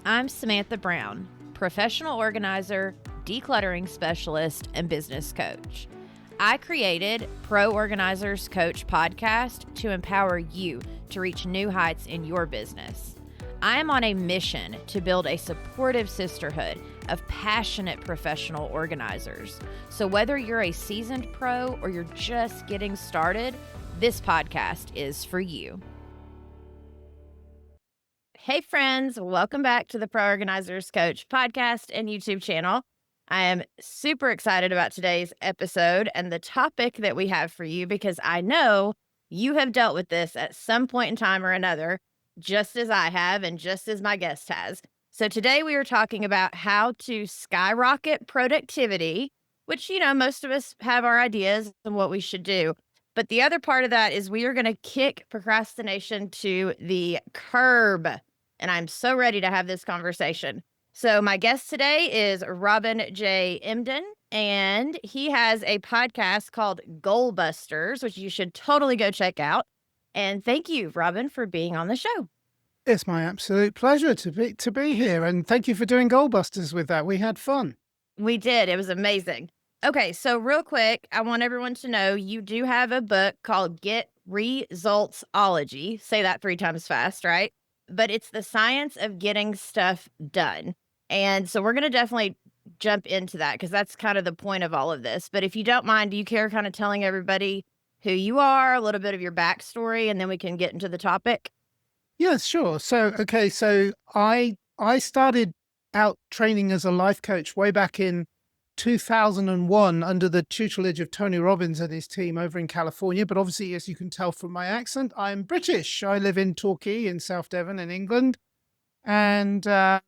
I'm Samantha Brown, professional organizer, decluttering specialist, and business coach. I created Pro Organizers Coach podcast to empower you to reach new heights in your business. I am on a mission to build a supportive sisterhood of passionate professional organizers. So whether you're a seasoned pro or you're just getting started, this podcast is for you. Hey friends, welcome back to the Pro Organizers Coach podcast and YouTube channel. I am super excited about today's episode and the topic that we have for you because I know you have dealt with this at some point in time or another, just as I have and just as my guest has. So today we are talking about how to skyrocket productivity, which, most of us have our ideas on what we should do. But the other part of that is we are going to kick procrastination to the curb. And I'm so ready to have this conversation. So my guest today is Robin J Emdon, and he has a podcast called Goal Busters, which you should totally go check out. And thank you, Robin, for being on the show. It's my absolute pleasure to be here, and thank you for doing Goal Busters with that. We had fun. We did. It was amazing. Okay, so real quick, I want everyone to know you do have a book called GetResultsology. Say that 3 times fast, right? But it's the science of getting stuff done. And so we're going to definitely jump into that because that's kind of the point of all of this. But if you don't mind, do you care kind of telling everybody who you are, a little bit of your backstory, and then we can get into the topic? Yes, sure. So I started out training as a life coach way back in 2001 under the tutelage of Tony Robbins and his team over in California. But obviously, as you can tell from my accent, I'm British. I live in Torquay in South Devon in England. And I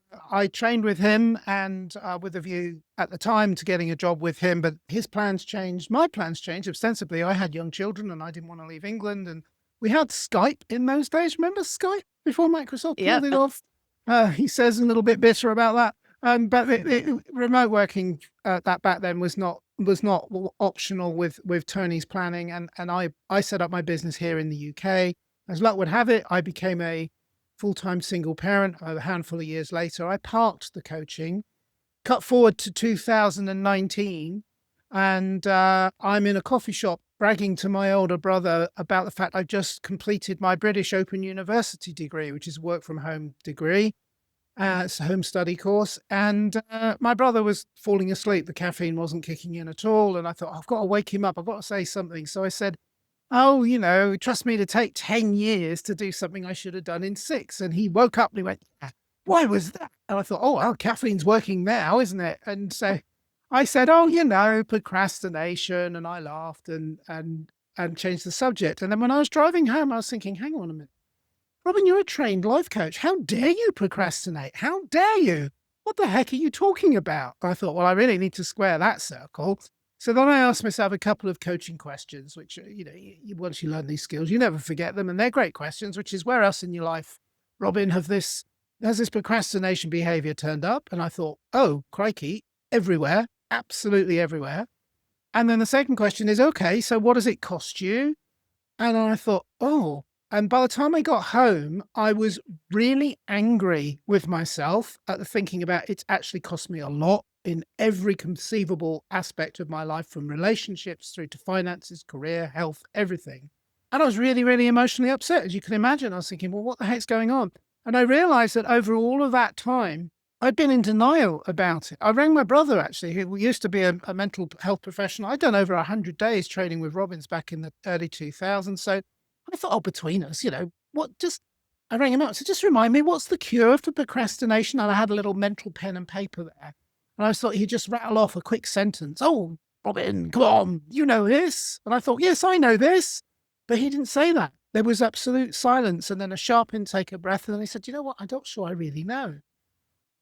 trained with him and with a view at the time to getting a job with him. But his plans changed. My plans changed ostensibly. I had young children and I didn't want to leave England. And we had Skype in those days. Remember Skype before Microsoft pulled it off? He says a little bit bitter about that. But remote working that back then was not optional with Tony's planning, and I set up my business here in the UK. As luck would have it, I became a full-time single parent. A handful of years later, I parked the coaching, cut forward to 2019, and I'm in a coffee shop bragging to my older brother about the fact I just completed my British Open University degree, which is a work-from-home degree. It's a home study course, and my brother was falling asleep. The caffeine wasn't kicking in at all, and I thought, I've got to wake him up. I've got to say something. So I said, trust me to take 10 years to do something I should have done in 6. And he woke up and he went, why was that? And I thought, caffeine's working now, isn't it? And so I said, procrastination, and I laughed and changed the subject. And then when I was driving home, I was thinking, hang on a minute. Robin, you're a trained life coach. How dare you procrastinate? How dare you? What the heck are you talking about? I thought, well, I really need to square that circle. So then I asked myself a couple of coaching questions, which, once you learn these skills, you never forget them. And they're great questions, which is where else in your life, Robin, has this procrastination behavior turned up? And I thought, oh, crikey, everywhere, absolutely everywhere. And then the second question is, okay, so what does it cost you? And I thought, and by the time I got home, I was really angry with myself at the thinking about it's actually cost me a lot in every conceivable aspect of my life, from relationships through to finances, career, health, everything. And I was really, really emotionally upset, as you can imagine. I was thinking, well, what the heck's going on? And I realized that over all of that time, I'd been in denial about it. I rang my brother, actually, who used to be a mental health professional. I'd done over 100 days training with Robbins back in the early 2000s. So I thought, between us, I rang him up. So just remind me, what's the cure for procrastination? And I had a little mental pen and paper there. And I thought he'd just rattle off a quick sentence. Oh, Robin, come on, you know this. And I thought, yes, I know this. But he didn't say that. There was absolute silence and then a sharp intake of breath. And then he said, you know what? I'm not sure I really know.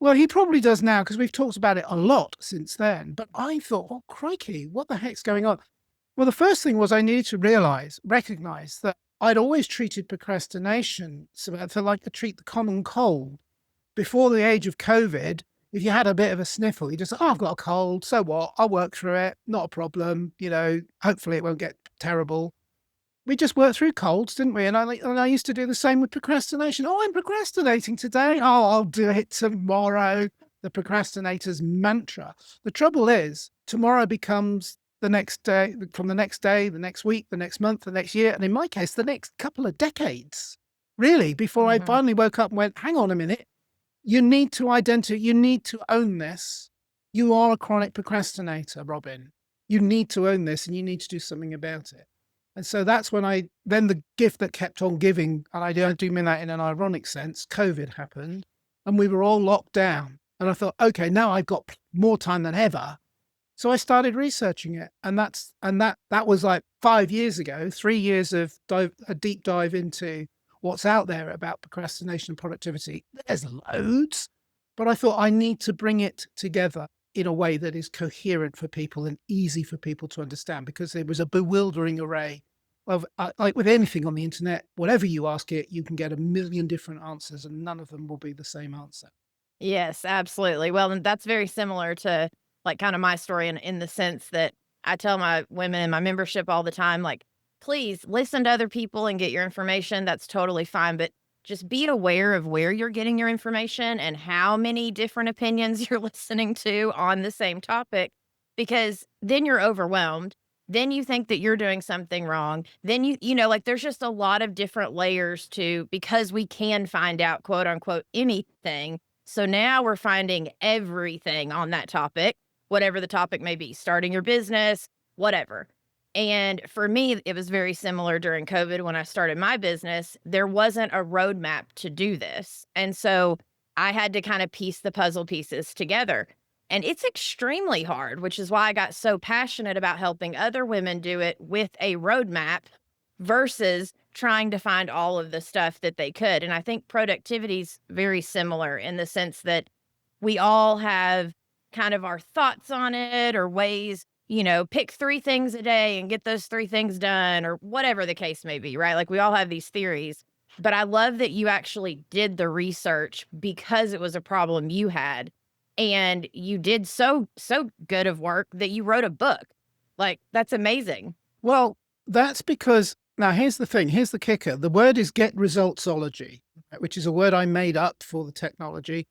Well, he probably does now because we've talked about it a lot since then. But I thought, oh, crikey, what the heck's going on? Well, the first thing was I needed to recognize that I'd always treated procrastination, Samantha, like to treat the common cold. Before the age of COVID, if you had a bit of a sniffle, you just, I've got a cold, so what? I'll work through it, not a problem, hopefully it won't get terrible. we just worked through colds, didn't we? And I used to do the same with procrastination. Oh, I'm procrastinating today. Oh, I'll do it tomorrow. The procrastinator's mantra. The trouble is, tomorrow becomes the next day, from the next day, the next week, the next month, the next year, and in my case, the next couple of decades, really, before I Mhm. finally woke up and went, hang on a minute, you need to own this. You are a chronic procrastinator, Robin. You need to own this and you need to do something about it. And so that's when then the gift that kept on giving, and I don't do mean that in an ironic sense, COVID happened and we were all locked down. And I thought, okay, now I've got more time than ever. So I started researching it. And that was like 5 years ago, 3 years of a deep dive into what's out there about procrastination and productivity. There's loads, but I thought I need to bring it together in a way that is coherent for people and easy for people to understand, because there was a bewildering array of, like with anything on the internet, whatever you ask it, you can get a million different answers and none of them will be the same answer. Yes, absolutely. Well, and that's very similar to like kind of my story in the sense that I tell my women in my membership all the time, like, please listen to other people and get your information. That's totally fine. But just be aware of where you're getting your information and how many different opinions you're listening to on the same topic, because then you're overwhelmed. Then you think that you're doing something wrong. Then like there's just a lot of different layers to, because we can find out, quote unquote, anything. So now we're finding everything on that topic, whatever the topic may be, starting your business, whatever. And for me, it was very similar during COVID when I started my business. There wasn't a roadmap to do this. And so I had to kind of piece the puzzle pieces together. And it's extremely hard, which is why I got so passionate about helping other women do it with a roadmap versus trying to find all of the stuff that they could. And I think productivity is very similar in the sense that we all have kind of our thoughts on it or ways, pick 3 things a day and get those 3 things done or whatever the case may be, right? Like we all have these theories. But I love that you actually did the research because it was a problem you had. And you did so good of work that you wrote a book. Like that's amazing. Well, that's because now here's the thing. Here's the kicker. The word is GetResultsology, right, which is a word I made up for the technology.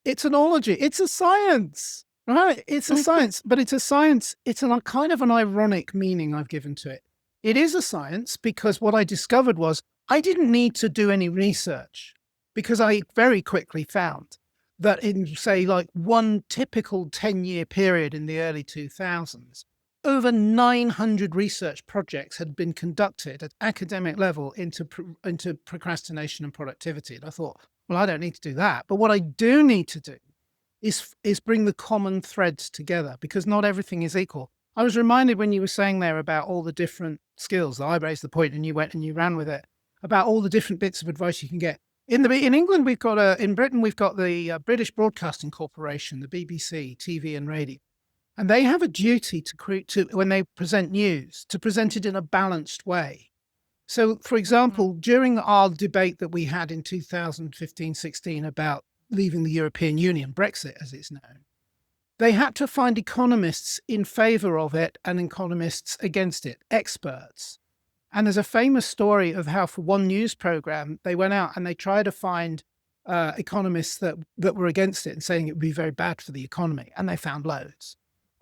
It's an ology. It's a science, right? It's a science, but it's a science. It's a kind of an ironic meaning I've given to it. It is a science because what I discovered was I didn't need to do any research, because I very quickly found that in, say, like one typical 10-year period in the early 2000s, over 900 research projects had been conducted at academic level into procrastination and productivity. And I thought, well, I don't need to do that. But what I do need to do is bring the common threads together, because not everything is equal. I was reminded when you were saying there about all the different skills. I raised the point and you went and you ran with it, about all the different bits of advice you can get. In England, in Britain, we've got the British Broadcasting Corporation, the BBC, TV and radio. And they have a duty when they present news, to present it in a balanced way. So, for example, during our debate that we had in 2015-16 about leaving the European Union, Brexit as it's known, they had to find economists in favor of it and economists against it, experts. And there's a famous story of how, for one news program, they went out and they tried to find economists that were against it and saying it would be very bad for the economy. And they found loads.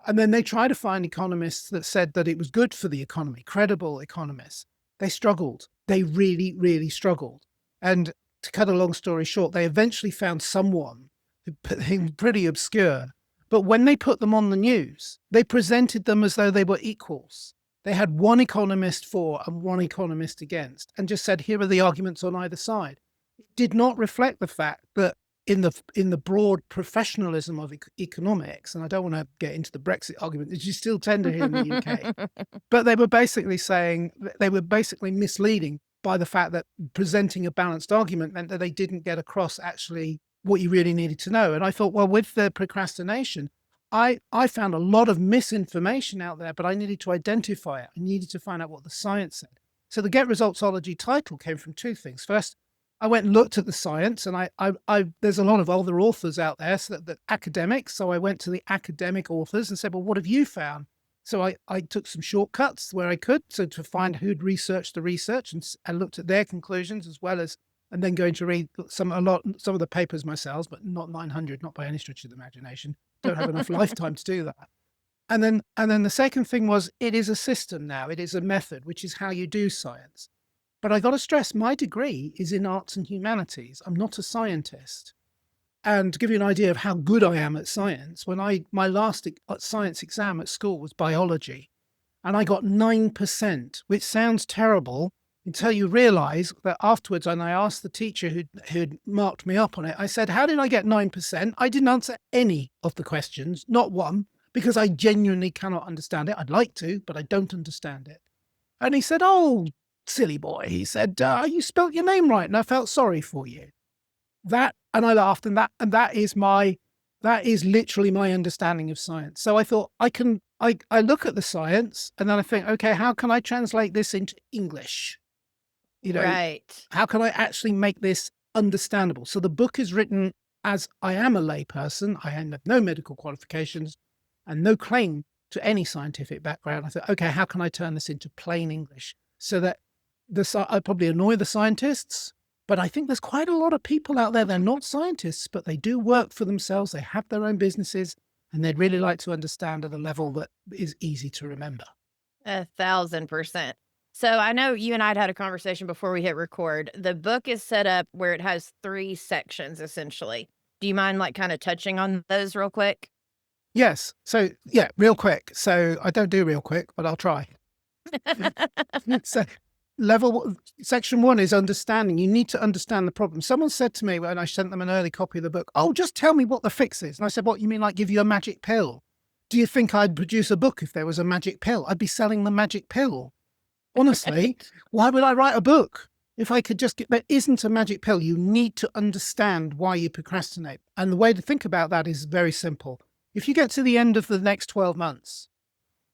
And then they tried to find economists that said that it was good for the economy, credible economists. They struggled. They really, really struggled. And to cut a long story short, they eventually found someone who pretty obscure. But when they put them on the news, they presented them as though they were equals. They had one economist for and one economist against, and just said, here are the arguments on either side. It did not reflect the fact that in the broad professionalism of economics, and I don't want to get into the Brexit argument, which is still tender here in the UK, but they were basically misleading by the fact that presenting a balanced argument meant that they didn't get across actually what you really needed to know. And I thought, well, with the procrastination, I found a lot of misinformation out there, but I needed to identify it. I needed to find out what the science said. So the GetResultsology title came from 2 things. First, I went and looked at the science, and there's a lot of other authors out there, so that academics. So I went to the academic authors and said, well, what have you found? So I took some shortcuts where I could, so to find who'd researched the research and looked at their conclusions, as well as, and then going to read some of the papers myself, but not 900, not by any stretch of the imagination. Don't have enough lifetime to do that. And then the second thing was, it is a system now. It is a method, which is how you do science. But I got to stress, my degree is in arts and humanities. I'm not a scientist. And to give you an idea of how good I am at science, my last science exam at school was biology, and I got 9%, which sounds terrible until you realize that afterwards, and I asked the teacher who'd marked me up on it, I said, how did I get 9%? I didn't answer any of the questions, not one, because I genuinely cannot understand it. I'd like to, but I don't understand it. And he said, oh, silly boy. He said, you spelt your name right, and I felt sorry for you. That, and I laughed, and that is literally my understanding of science. So I thought, I look at the science, and then I think, okay, how can I translate this into English? Right. How can I actually make this understandable? So the book is written as I am a layperson. I have no medical qualifications and no claim to any scientific background. I thought, okay, how can I turn this into plain English so that I probably annoy the scientists? But I think there's quite a lot of people out there, they're not scientists, but they do work for themselves. They have their own businesses, and they'd really like to understand at a level that is easy to remember. 1,000%. So I know you and I had a conversation before we hit record. The book is set up where it has 3 sections, essentially. Do you mind kind of touching on those real quick? Yes. So yeah, real quick. So I don't do real quick, but I'll try. So section 1 is understanding. You need to understand the problem. Someone said to me when I sent them an early copy of the book, oh, just tell me what the fix is. And I said, what, you mean like give you a magic pill? Do you think I'd produce a book if there was a magic pill? I'd be selling the magic pill. Honestly, why would I write a book if I could just there isn't a magic pill. You need to understand why you procrastinate. And the way to think about that is very simple. If you get to the end of the next 12 months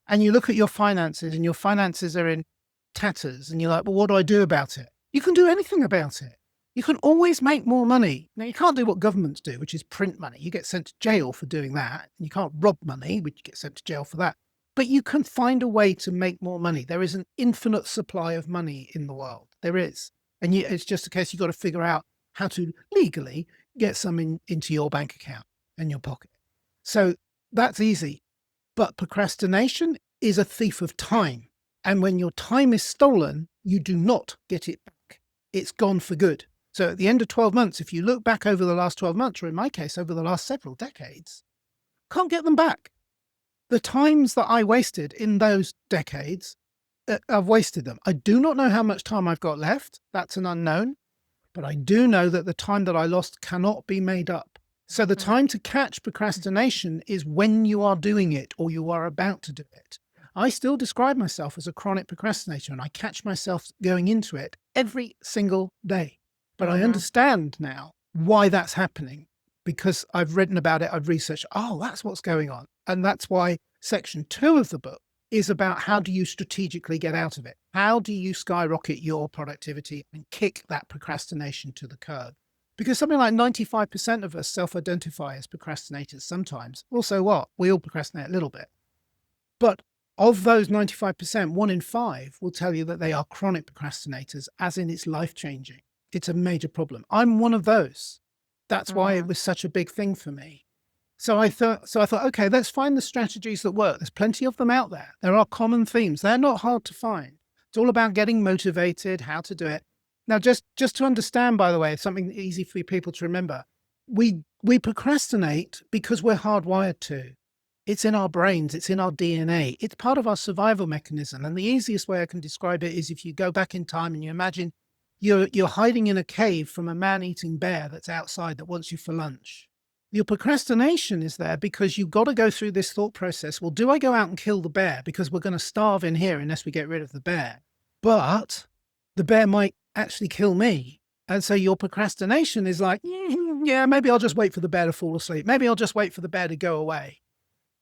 and you look at your finances and your finances are in tatters and you're like, well, what do I do about it? You can do anything about it. You can always make more money. Now, you can't do what governments do, which is print money. You get sent to jail for doing that. And you can't rob money, which you get sent to jail for that. But you can find a way to make more money. There is an infinite supply of money in the world. There is. And it's just a case you've got to figure out how to legally get some into your bank account and your pocket. So that's easy. But procrastination is a thief of time. And when your time is stolen, you do not get it back. It's gone for good. So at the end of 12 months, if you look back over the last 12 months, or in my case, over the last several decades, can't get them back. The times that I wasted in those decades, I've wasted them. I do not know how much time I've got left. That's an unknown. But I do know that the time that I lost cannot be made up. So the time to catch procrastination is when you are doing it or you are about to do it. I still describe myself as a chronic procrastinator, and I catch myself going into it every single day. But I understand now why that's happening because I've written about it. I've researched, oh, that's what's going on. And that's why section 2 of the book is about how do you strategically get out of it? How do you skyrocket your productivity and kick that procrastination to the curb? Because something like 95% of us self-identify as procrastinators sometimes. Well, so what? We all procrastinate a little bit. But of those 95%, 1 in 5 will tell you that they are chronic procrastinators, as in it's life-changing. It's a major problem. I'm one of those. That's why it was such a big thing for me. So I thought, okay, let's find the strategies that work. There's plenty of them out there. There are common themes. They're not hard to find. It's all about getting motivated, how to do it. Now, just to understand, by the way, something easy for people to remember, we procrastinate because we're hardwired to. It's in our brains. It's in our DNA. It's part of our survival mechanism. And the easiest way I can describe it is if you go back in time and you imagine you're hiding in a cave from a man-eating bear that's outside that wants you for lunch. Your procrastination is there because you've got to go through this thought process. Well, do I go out and kill the bear because we're going to starve in here unless we get rid of the bear? But the bear might actually kill me. And so your procrastination is like, yeah, maybe I'll just wait for the bear to fall asleep. Maybe I'll just wait for the bear to go away.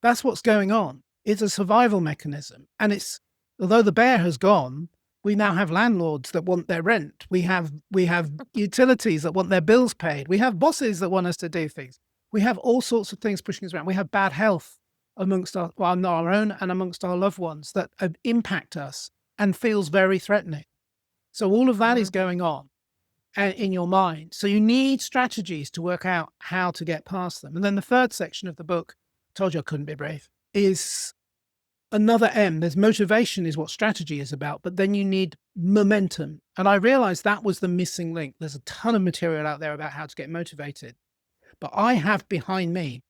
That's what's going on. It's a survival mechanism. And although the bear has gone, we now have landlords that want their rent. We have utilities that want their bills paid. We have bosses that want us to do things. We have all sorts of things pushing us around. We have bad health. amongst our own and amongst our loved ones that impact us and feels very threatening. So all of that is going on in your mind. So you need strategies to work out how to get past them. And then the third section of the book, told you I couldn't be brave, is another M. There's motivation is what strategy is about, but then you need momentum. And I realized that was the missing link. There's a ton of material out there about how to get motivated. But I have behind me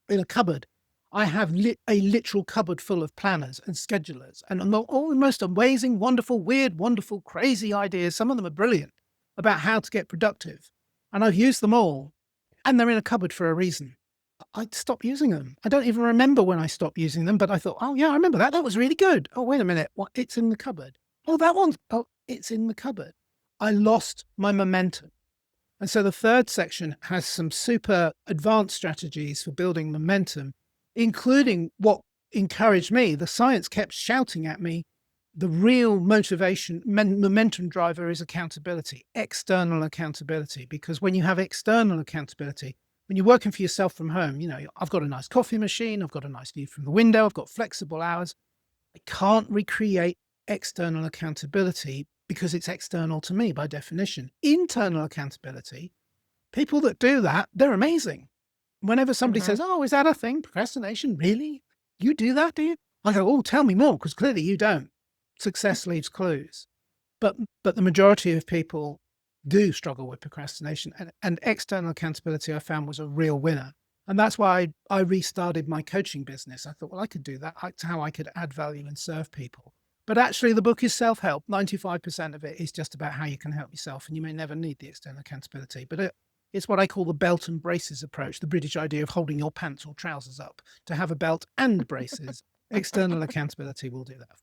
in a cupboard, I have a literal cupboard full of planners and schedulers and all the most amazing, wonderful, weird, wonderful, crazy ideas. Some of them are brilliant about how to get productive. And I've used them all, and they're in a cupboard for a reason. I stopped using them. I don't even remember when I stopped using them, but I thought, oh yeah, I remember that. That was really good. Oh, wait a minute. What? It's in the cupboard. Oh, that one's, oh, it's in the cupboard. I lost my momentum. And so the third section has some super advanced strategies for building momentum, including what encouraged me. The science kept shouting at me, the real motivation, momentum driver is accountability, external accountability. Because when you have external accountability, when you're working for yourself from home, I've got a nice coffee machine, I've got a nice view from the window, I've got flexible hours. I can't recreate external accountability because it's external to me by definition. Internal accountability, people that do that, they're amazing. Whenever somebody says, oh, is that a thing? Procrastination? Really? You do that, do you? I go, oh, tell me more, because clearly you don't. Success leaves clues. But the majority of people do struggle with procrastination, and external accountability I found was a real winner. And that's why I restarted my coaching business. I thought, well, I could do that. That's how I could add value and serve people. But actually the book is self-help. 95% of it is just about how you can help yourself, and you may never need the external accountability. But it's what I call the belt and braces approach, the British idea of holding your pants or trousers up to have a belt and braces. External accountability will do that.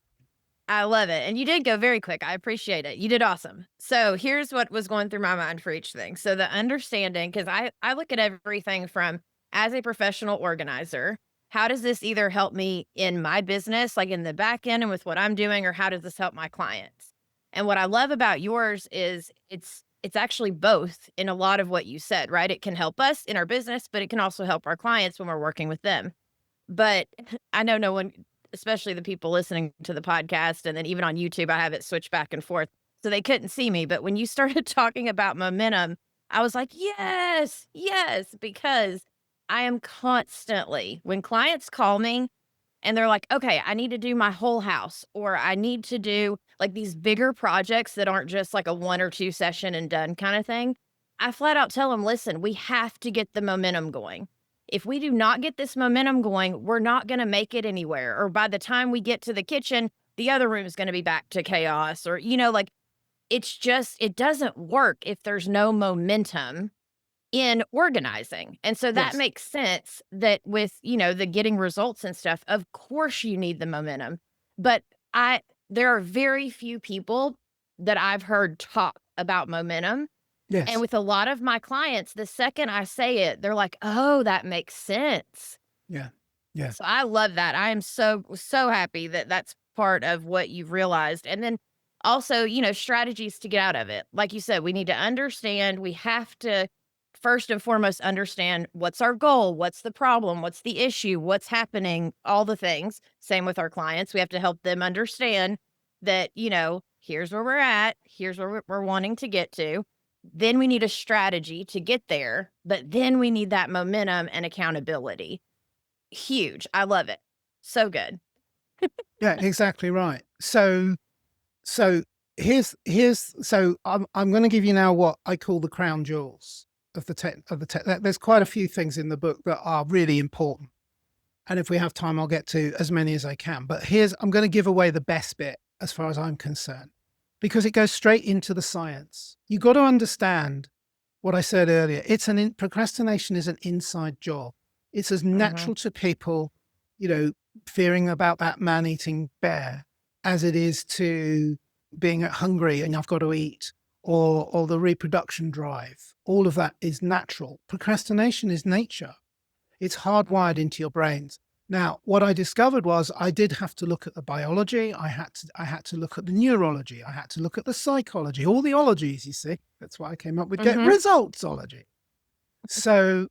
I love it. And you did go very quick. I appreciate it. You did awesome. So here's what was going through my mind for each thing. So the understanding, because I look at everything from, as a professional organizer, how does this either help me in my business, like in the back end and with what I'm doing, or how does this help my clients? And what I love about yours is it's actually both in a lot of what you said, right? It can help us in our business, but it can also help our clients when we're working with them. But I know no one, especially the people listening to the podcast, and then even on YouTube, I have it switch back and forth, so they couldn't see me. But when you started talking about momentum, I was like, yes, yes, because I am constantly, when clients call me and they're like, okay, I need to do my whole house, or I need to do like these bigger projects that aren't just like a 1 or 2 session and done kind of thing, I flat out tell them, listen, we have to get the momentum going. If we do not get this momentum going, we're not going to make it anywhere. Or by the time we get to the kitchen, the other room is going to be back to chaos, or, like it's just, it doesn't work if there's no momentum in organizing. And so that Yes. makes sense that with, the getting results and stuff, of course you need the momentum. But there are very few people that I've heard talk about momentum. Yes. And with a lot of my clients, the second I say it, they're like, oh, that makes sense. Yeah. Yeah. So I love that. I am so, so happy that that's part of what you've realized. And then also, strategies to get out of it. Like you said, we need to understand, we have to first and foremost understand what's our goal, what's the problem, what's the issue, what's happening, all the things. Same with our clients. We have to help them understand that, here's where we're at, here's where we're wanting to get to. Then we need a strategy to get there, but then we need that momentum and accountability. Huge. I love it. So good. Yeah, exactly right. So here's so I'm going to give you now what I call the crown jewels of the tech. There's quite a few things in the book that are really important, and if we have time, I'll get to as many as I can. But I'm going to give away the best bit as far as I'm concerned, because it goes straight into the science. You got to understand what I said earlier. Procrastination is an inside job. It's as natural to people, fearing about that man-eating bear, as it is to being hungry and I've got to eat, or the reproduction drive. All of that is natural. Procrastination is nature. It's hardwired into your brains. Now, what I discovered was I did have to look at the biology. I had to look at the neurology. I had to look at the psychology, all the ologies, you see. That's why I came up with GetResultsology. So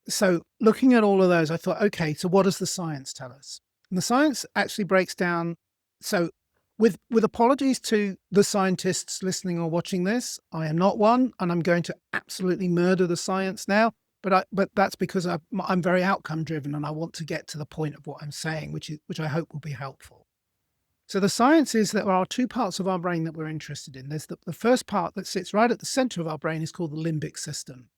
So looking at all of those, I thought, okay, so what does the science tell us? And the science actually breaks down. So with apologies to the scientists listening or watching this, I am not one, and I'm going to absolutely murder the science now. But that's because I'm very outcome driven, and I want to get to the point of what I'm saying, which I hope will be helpful. So the science is that there are two parts of our brain that we're interested in. There's the first part that sits right at the center of our brain is called the limbic system.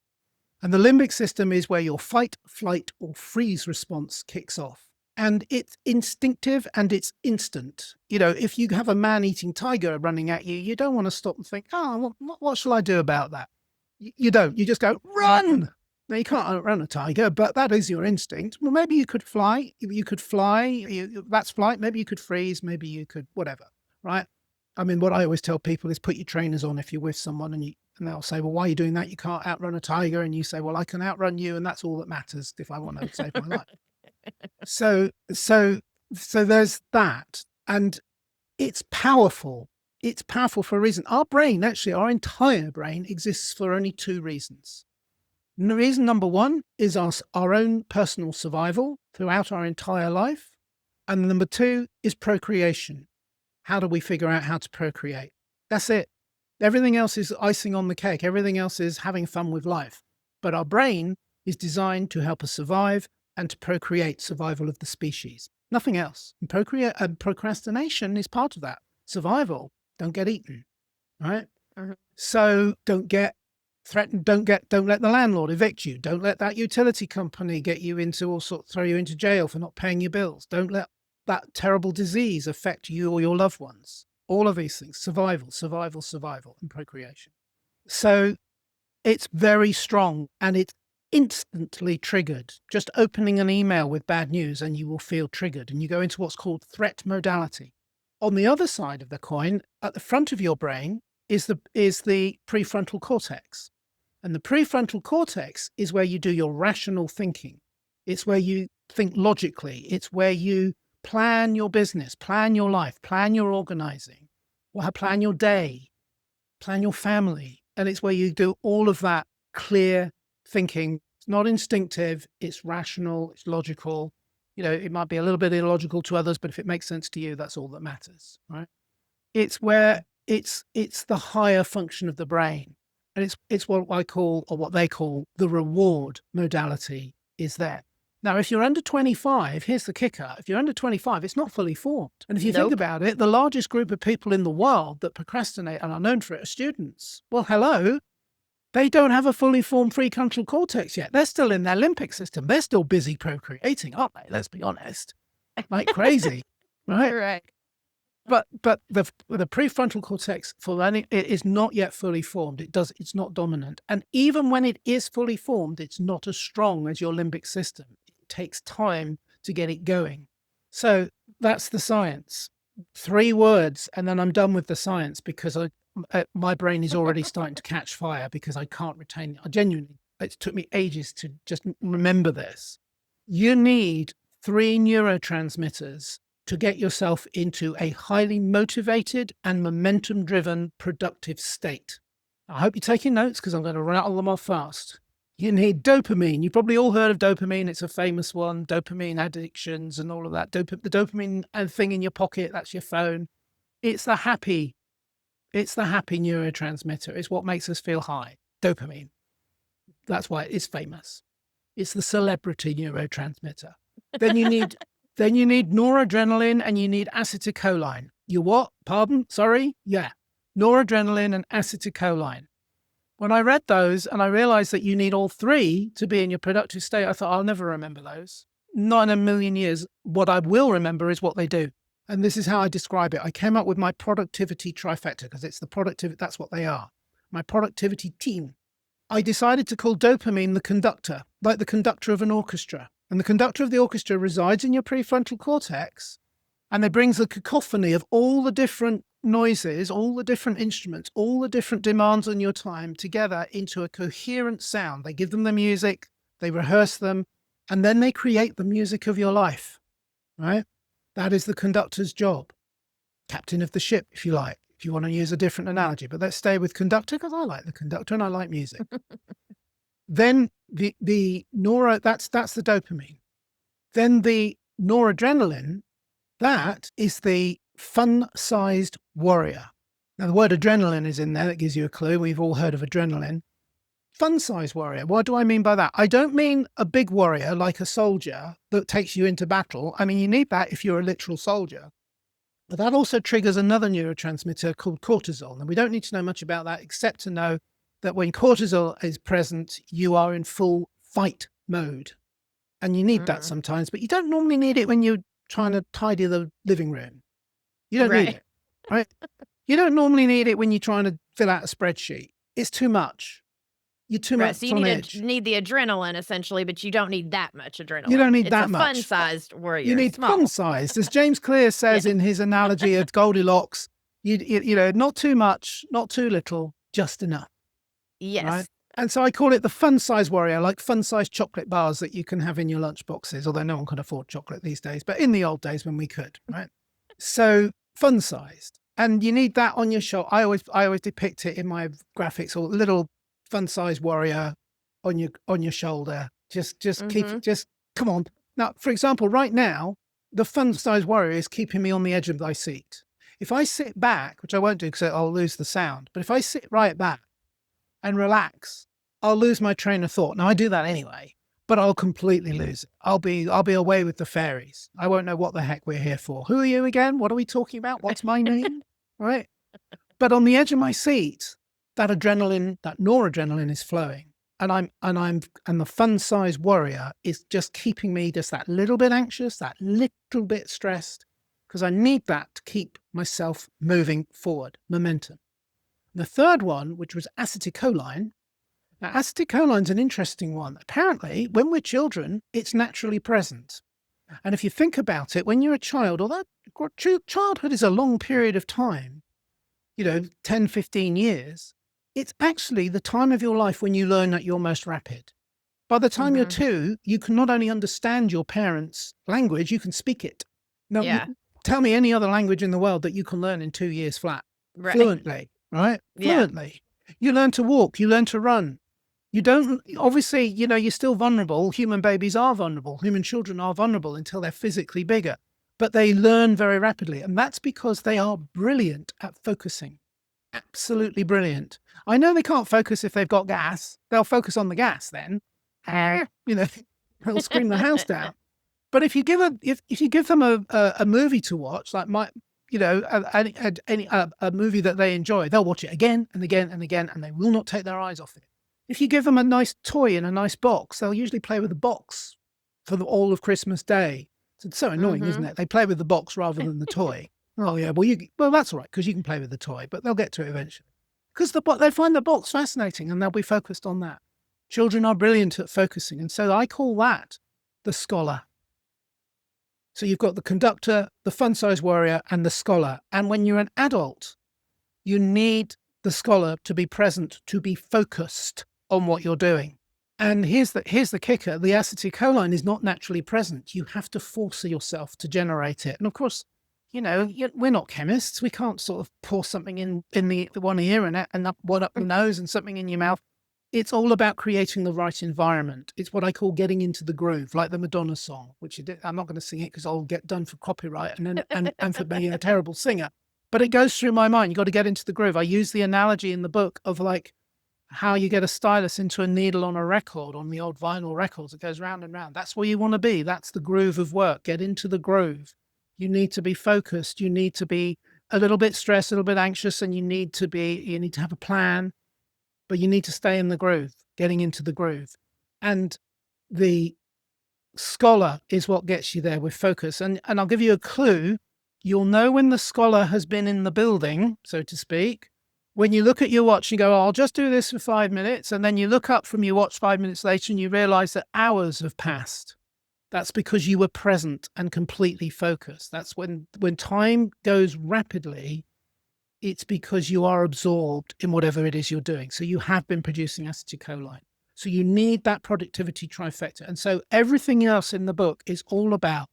And the limbic system is where your fight, flight, or freeze response kicks off. And it's instinctive and it's instant. If you have a man-eating tiger running at you, you don't want to stop and think, oh, what shall I do about that? You don't. You just go, run! Now, you can't outrun a tiger, but that is your instinct. Well, maybe you could fly. That's flight. Maybe you could freeze. Maybe you could whatever, right? I mean, what I always tell people is put your trainers on if you're with someone and they'll say, well, why are you doing that? You can't outrun a tiger. And you say, well, I can outrun you. And that's all that matters if I want to save my life. So there's that. And it's powerful. It's powerful for a reason. Our brain, actually, our entire brain exists for only two reasons. And the reason number one is our own personal survival throughout our entire life. And number two is procreation. How do we figure out how to procreate? That's it. Everything else is icing on the cake. Everything else is having fun with life. But our brain is designed to help us survive and to procreate, survival of the species. Nothing else. And procrastination is part of that. Survival. Don't get eaten, right? Mm-hmm. So don't get threatened. Don't let the landlord evict you. Don't let that utility company get you into throw you into jail for not paying your bills. Don't let that terrible disease affect you or your loved ones. All of these things, survival, and procreation. So it's very strong and it's instantly triggered. Just opening an email with bad news and you will feel triggered and you go into what's called threat modality. On the other side of the coin, at the front of your brain is the prefrontal cortex. And the prefrontal cortex is where you do your rational thinking. It's where you think logically. It's where you plan your business, plan your life, plan your organizing, plan your day, plan your family. And it's where you do all of that clear thinking. It's not instinctive, it's rational, it's logical. It might be a little bit illogical to others, but if it makes sense to you, that's all that matters, right? It's where it's the higher function of the brain. And it's what I call, or what they call, the reward modality is there. Now, if you're under 25, here's the kicker. If you're under 25, it's not fully formed. And if you think about it, the largest group of people in the world that procrastinate and are known for it are students. Well, hello. They don't have a fully formed prefrontal cortex yet. They're still in their limbic system. They're still busy procreating, aren't they? Let's be honest. Like crazy, right? Right. But the prefrontal cortex it is not yet fully formed. It's not dominant. And even when it is fully formed, it's not as strong as your limbic system. It takes time to get it going. So that's the science. 3 words, and then I'm done with the science because my brain is already starting to catch fire because I can't retain it. It took me ages to just remember this. You need 3 neurotransmitters to get yourself into a highly motivated and momentum-driven productive state. I hope you're taking notes because I'm going to rattle them off fast. You need dopamine. You've probably all heard of dopamine. It's a famous one. Dopamine addictions and all of that. The dopamine thing in your pocket, that's your phone. It's the happy neurotransmitter. It's what makes us feel high. Dopamine. That's why it's famous. It's the celebrity neurotransmitter. Then you need noradrenaline and you need acetylcholine. You what? Pardon? Sorry? Yeah. Noradrenaline and acetylcholine. When I read those and I realized that you need all 3 to be in your productive state, I thought, I'll never remember those. Not in a million years. What I will remember is what they do. And this is how I describe it. I came up with my productivity trifecta because it's the productivity, that's what they are. My productivity team. I decided to call dopamine the conductor, like the conductor of an orchestra. And the conductor of the orchestra resides in your prefrontal cortex, and it brings a cacophony of all the different noises, all the different instruments, all the different demands on your time together into a coherent sound. They give them the music, they rehearse them, and then they create the music of your life, right? That is the conductor's job. Captain of the ship, if you like, if you want to use a different analogy. But let's stay with conductor because I like the conductor and I like music. Then that's the dopamine. Then the noradrenaline, that is the fun-sized warrior. Now, the word adrenaline is in there. That gives you a clue. We've all heard of adrenaline. Fun-sized warrior. What do I mean by that? I don't mean a big warrior like a soldier that takes you into battle. I mean, you need that if you're a literal soldier. But that also triggers another neurotransmitter called cortisol. And we don't need to know much about that except to know that when cortisol is present, you are in full fight mode. And you need that sometimes, but you don't normally need it when you're trying to tidy the living room. You don't need it, right? You don't normally need it when you're trying to fill out a spreadsheet. It's too much. You're too much so you on edge. need the adrenaline essentially, but you don't need that much adrenaline. You don't need that much. It's a fun-sized warrior. You need fun-sized. As James Clear says in his analogy of Goldilocks, you know, not too much, not too little, just enough. Yes. Right? And so I call it the fun-sized warrior, like fun-sized chocolate bars that you can have in your lunch boxes, although no one can afford chocolate these days, but in the old days when we could, right? So fun-sized. And you need that on your shoulder. I always depict it in my graphics, or little fun-sized warrior on your shoulder. Just come on. Now, for example, right now, the fun-sized warrior is keeping me on the edge of my seat. If I sit back, which I won't do because I'll lose the sound, but if I sit right back and relax, I'll lose my train of thought. Now, I do that anyway, but I'll completely lose it. I'll be away with the fairies. I won't know what the heck we're here for. Who are you again? What are we talking about? What's my name? Right? But on the edge of my seat, that adrenaline, that noradrenaline is flowing. And the fun-sized warrior is just keeping me just that little bit anxious, that little bit stressed, because I need that to keep myself moving forward, momentum. The third one, which was acetylcholine. Now, acetylcholine is an interesting one. Apparently, when we're children, it's naturally present. And if you think about it, when you're a child, although childhood is a long period of time, 10, 15 years, it's actually the time of your life when you learn at your most rapid. By the time you're 2, you can not only understand your parents' language, you can speak it. Now, tell me any other language in the world that you can learn in 2 years flat, fluently. Right? Fluently. You learn to walk, you learn to run. You don't, obviously, you're still vulnerable. Human babies are vulnerable. Human children are vulnerable until they're physically bigger, but they learn very rapidly. And that's because they are brilliant at focusing. Absolutely brilliant. I know they can't focus if they've got gas. They'll focus on the gas then. They'll scream the house down. But if you give them a movie to watch, like a movie that they enjoy, they'll watch it again and again and again, and they will not take their eyes off it. If you give them a nice toy in a nice box, they'll usually play with the box for all of Christmas Day. It's so annoying, isn't it? They play with the box rather than the toy. Oh yeah, well that's all right, because you can play with the toy, but they'll get to it eventually. Because they find the box fascinating and they'll be focused on that. Children are brilliant at focusing, and so I call that the scholar. So you've got the conductor, the fun-sized warrior, and the scholar. And when you're an adult, you need the scholar to be present, to be focused on what you're doing. And here's the kicker. The acetylcholine is not naturally present. You have to force yourself to generate it. And of course, we're not chemists. We can't sort of pour something in the one ear and one up the nose and something in your mouth. It's all about creating the right environment. It's what I call getting into the groove, like the Madonna song, which I'm not going to sing it because I'll get done for copyright and for being a terrible singer. But it goes through my mind. You've got to get into the groove. I use the analogy in the book of like how you get a stylus into a needle on a record, on the old vinyl records. It goes round and round. That's where you want to be. That's the groove of work. Get into the groove. You need to be focused. You need to be a little bit stressed, a little bit anxious, and you need to have a plan. But you need to stay in the groove, getting into the groove. And the scholar is what gets you there with focus. And I'll give you a clue. You'll know when the scholar has been in the building, so to speak, when you look at your watch and go, I'll just do this for 5 minutes. And then you look up from your watch 5 minutes later and you realize that hours have passed. That's because you were present and completely focused. That's when time goes rapidly, it's because you are absorbed in whatever it is you're doing. So you have been producing acetylcholine. So you need that productivity trifecta. And so everything else in the book is all about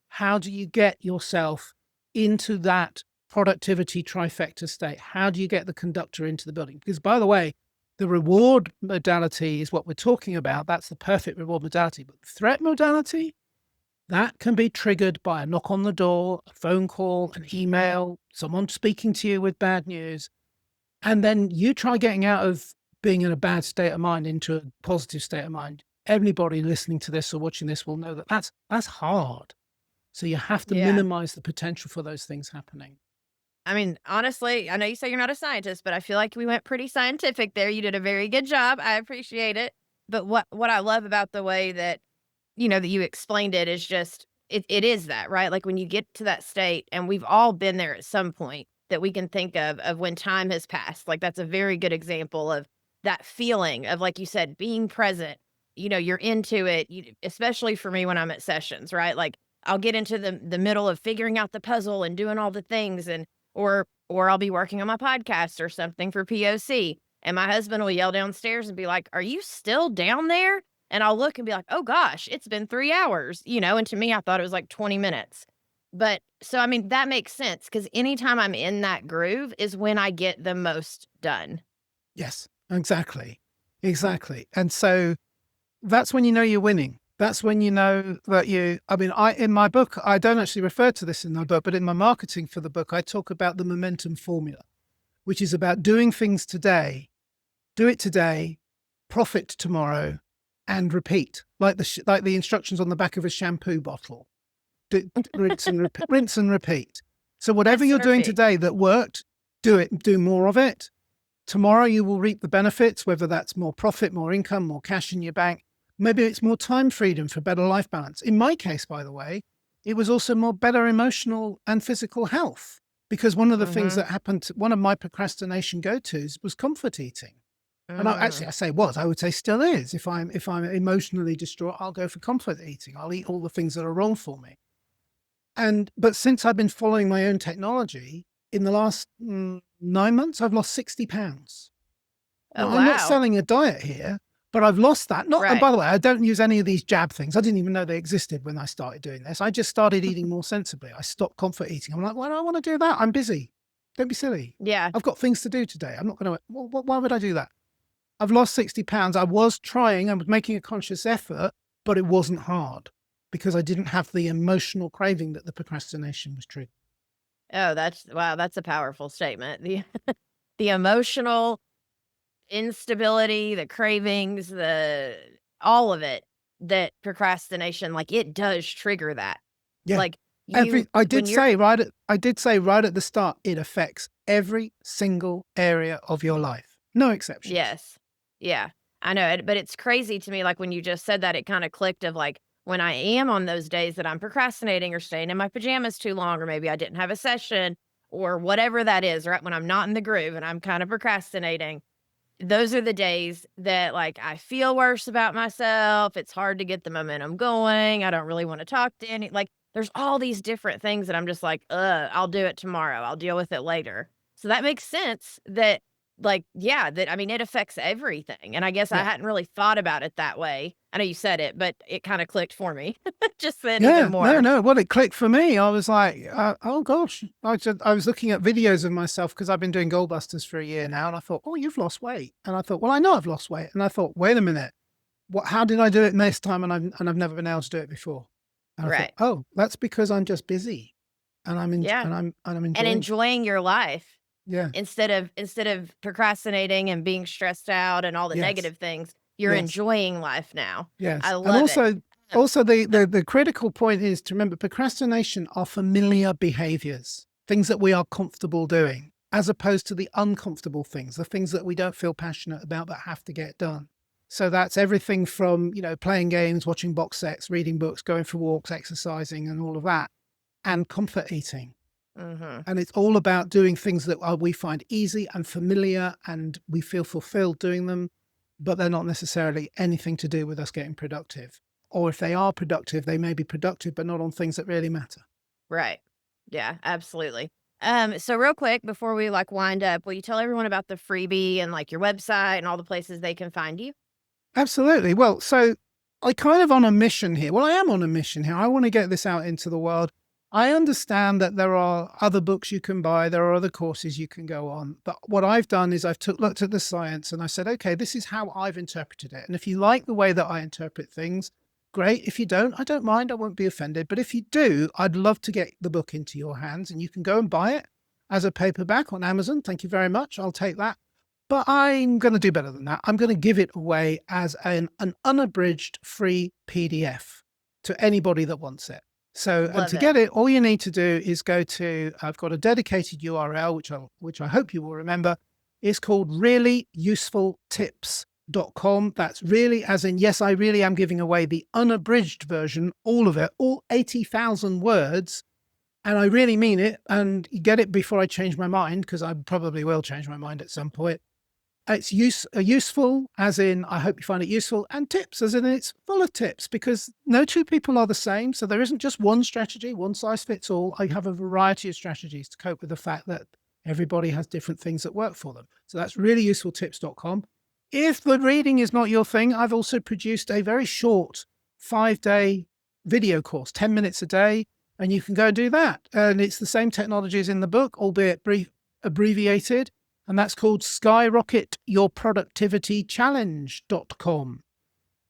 how do you get yourself into that productivity trifecta state? How do you get the conductor into the building? Because by the way, The reward modality is what we're talking about. That's the perfect reward modality. But the threat modality, that can be triggered by a knock on the door, a phone call, an email, someone speaking to you with bad news. And then you try getting out of being in a bad state of mind into a positive state of mind. Everybody listening to this or watching this will know that that's hard. So you have to minimize the potential for those things happening. I mean, honestly, I know you say you're not a scientist, but I feel like we went pretty scientific there. You did a very good job. I appreciate it. But what I love about the way that, that you explained it is just it is that, right? Like when you get to that state, and we've all been there at some point that we can think of when time has passed. Like that's a very good example of that feeling of, like you said, being present. You're into it, especially for me when I'm at sessions, right? Like I'll get into the middle of figuring out the puzzle and doing all the things, and or I'll be working on my podcast or something for POC, and my husband will yell downstairs and be like, "Are you still down there?" And I'll look and be like, "Oh gosh, it's been 3 hours," and to me, I thought it was like 20 minutes. But so, I mean, that makes sense because anytime I'm in that groove is when I get the most done. Yes, exactly. Exactly. And so that's when you know you're winning. That's when you know that in my book, I don't actually refer to this in my book, but in my marketing for the book, I talk about the momentum formula, which is about doing things today, do it today, profit tomorrow, and repeat, like the instructions on the back of a shampoo bottle. Rinse and repeat. So whatever you're doing today that worked, do it, do more of it. Tomorrow you will reap the benefits, whether that's more profit, more income, more cash in your bank. Maybe it's more time freedom for better life balance. In my case, by the way, it was also more better emotional and physical health, because one of the things that happened, one of my procrastination go-tos was comfort eating. And I would say still is. If I'm emotionally distraught, I'll go for comfort eating. I'll eat all the things that are wrong for me. But since I've been following my own technology, in the last 9 months, I've lost 60 pounds. Oh, wow. I'm not selling a diet here, but I've lost that. And by the way, I don't use any of these jab things. I didn't even know they existed when I started doing this. I just started eating more sensibly. I stopped comfort eating. I'm like, why do I want to do that? I'm busy. Don't be silly. Yeah. I've got things to do today. I'm not going to, why would I do that? I've lost 60 pounds. I was making a conscious effort, but it wasn't hard because I didn't have the emotional craving that the procrastination was triggering. Oh, that's a powerful statement. The emotional instability, the cravings, all of it, that procrastination, like it does trigger that. Yeah. Like I did say right at the start, it affects every single area of your life. No exceptions. Yes. Yeah. I know it, but it's crazy to me. Like when you just said that, it kind of clicked of like, when I am on those days that I'm procrastinating or staying in my pajamas too long, or maybe I didn't have a session or whatever that is, right? When I'm not in the groove and I'm kind of procrastinating, those are the days that like I feel worse about myself. It's hard to get the momentum going. I don't really want to talk to like there's all these different things that I'm just like, I'll do it tomorrow. I'll deal with it later. So that makes sense that it affects everything. And I guess I hadn't really thought about it that way. I know you said it, but it kind of clicked for me just then even more. No. Well, it clicked for me. I was like, oh gosh. I was looking at videos of myself because I've been doing Goldbusters for a year now. And I thought, oh, you've lost weight. And I thought, well, I know I've lost weight. And I thought, wait a minute. How did I do it next time? And I've never been able to do it before. And I thought, oh, that's because I'm just busy. And I'm enjoying your life. Yeah. Instead of procrastinating and being stressed out and all the negative things, you're enjoying life now. Yes. I love it. Also the critical point is to remember procrastination are familiar behaviors, things that we are comfortable doing, as opposed to the uncomfortable things, the things that we don't feel passionate about but have to get done. So that's everything from, playing games, watching box sets, reading books, going for walks, exercising and all of that, and comfort eating. And it's all about doing things that we find easy and familiar and we feel fulfilled doing them, but they're not necessarily anything to do with us getting productive. Or if they are productive, they may be productive, but not on things that really matter. Right. Yeah, absolutely. So real quick, before we wind up, will you tell everyone about the freebie and your website and all the places they can find you? Absolutely. Well, so I kind of on a mission here. Well, I am on a mission here. I want to get this out into the world. I understand that there are other books you can buy, there are other courses you can go on. But what I've done is I've looked at the science and I said, okay, this is how I've interpreted it. And if you like the way that I interpret things, great. If you don't, I don't mind. I won't be offended. But if you do, I'd love to get the book into your hands and you can go and buy it as a paperback on Amazon. Thank you very much. I'll take that. But I'm going to do better than that. I'm going to give it away as an unabridged free PDF to anybody that wants it. So, and to get it, all you need to do is go to, I've got a dedicated URL, which I hope you will remember. It's called reallyusefultips.com. That's really, as in, yes, I really am giving away the unabridged version, all of it, all 80,000 words. And I really mean it. And you get it before I change my mind, because I probably will change my mind at some point. It's useful, as in, I hope you find it useful, and tips, as in it's full of tips, because no two people are the same. So there isn't just one strategy, one size fits all. I have a variety of strategies to cope with the fact that everybody has different things that work for them. So that's reallyusefultips.com. If the reading is not your thing, I've also produced a very short 5-day video course, 10 minutes a day, and you can go and do that. And it's the same technologies in the book, albeit abbreviated. And that's called SkyrocketYourProductivityChallenge.com.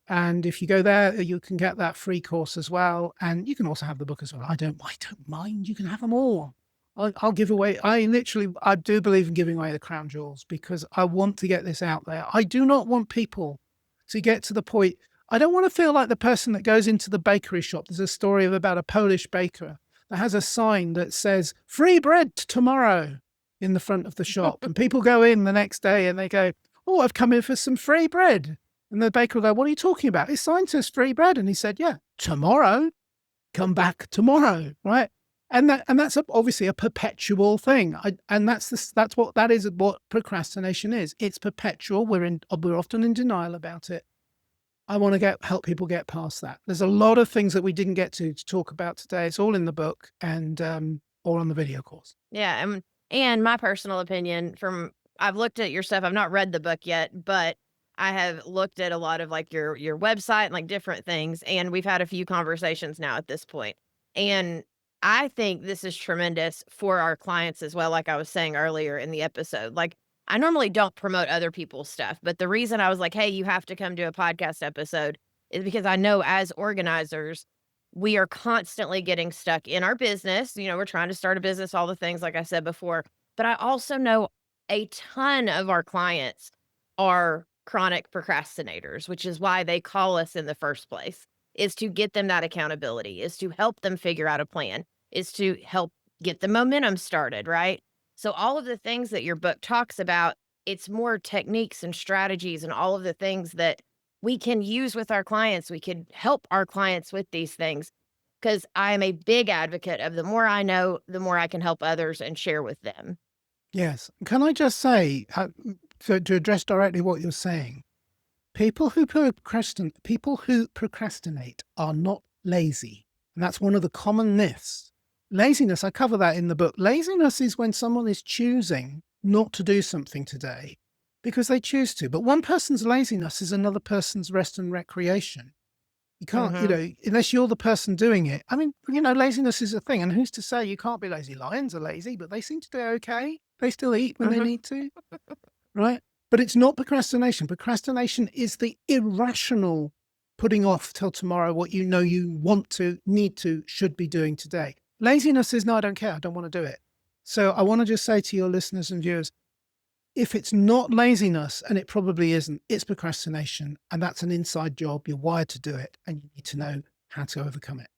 And if you go there, you can get that free course as well. And you can also have the book as well. I don't mind. You can have them all. I'll give away. I do believe in giving away the crown jewels because I want to get this out there. I do not want people to get to the point. I don't want to feel like the person that goes into the bakery shop. There's a story about a Polish baker that has a sign that says free bread tomorrow in the front of the shop. And people go in the next day and they go, oh, I've come in for some free bread. And the baker will go, what are you talking about? His sign says free bread. And he said, yeah, tomorrow, come back tomorrow, right? And that's obviously a perpetual thing. That's what procrastination is. It's perpetual. We're often in denial about it. I want to help people get past that. There's a lot of things that we didn't get to talk about today. It's all in the book and all on the video course. Yeah. And my personal opinion I've looked at your stuff. I've not read the book yet, but I have looked at a lot of like your website and like different things. And we've had a few conversations now at this point. And I think this is tremendous for our clients as well. Like I was saying earlier in the episode, like I normally don't promote other people's stuff, but the reason I was like, hey, you have to come to a podcast episode is because I know as organizers, we are constantly getting stuck in our business. We're trying to start a business, all the things, like I said before. But I also know a ton of our clients are chronic procrastinators, which is why they call us in the first place, is to get them that accountability, is to help them figure out a plan, is to help get the momentum started, right? So all of the things that your book talks about, it's more techniques and strategies and all of the things that we can use with our clients. We could help our clients with these things because I am a big advocate of the more I know, the more I can help others and share with them. Yes. Can I just say, to address directly what you're saying, people who procrastinate are not lazy. And that's one of the common myths. Laziness, I cover that in the book. Laziness is when someone is choosing not to do something today because they choose to. But one person's laziness is another person's rest and recreation. You can't, unless you're the person doing it. I mean, laziness is a thing. And who's to say you can't be lazy? Lions are lazy, but they seem to do okay. They still eat when they need to, right? But it's not procrastination. Procrastination is the irrational putting off till tomorrow what you know you want to, need to, should be doing today. Laziness is, no, I don't care. I don't want to do it. So I want to just say to your listeners and viewers, if it's not laziness, and it probably isn't, it's procrastination. And that's an inside job. You're wired to do it. And you need to know how to overcome it.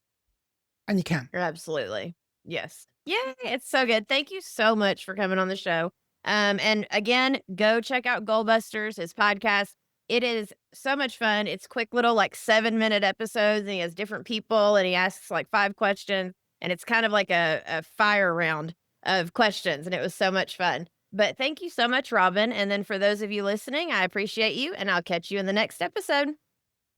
And you can. Absolutely. Yes. Yeah, it's so good. Thank you so much for coming on the show. And again, go check out Goalbusters, his podcast. It is so much fun. It's quick little 7-minute episodes, and he has different people and he asks 5 questions, and it's kind of like a fire round of questions, and it was so much fun. But thank you so much, Robin. And then for those of you listening, I appreciate you, and I'll catch you in the next episode.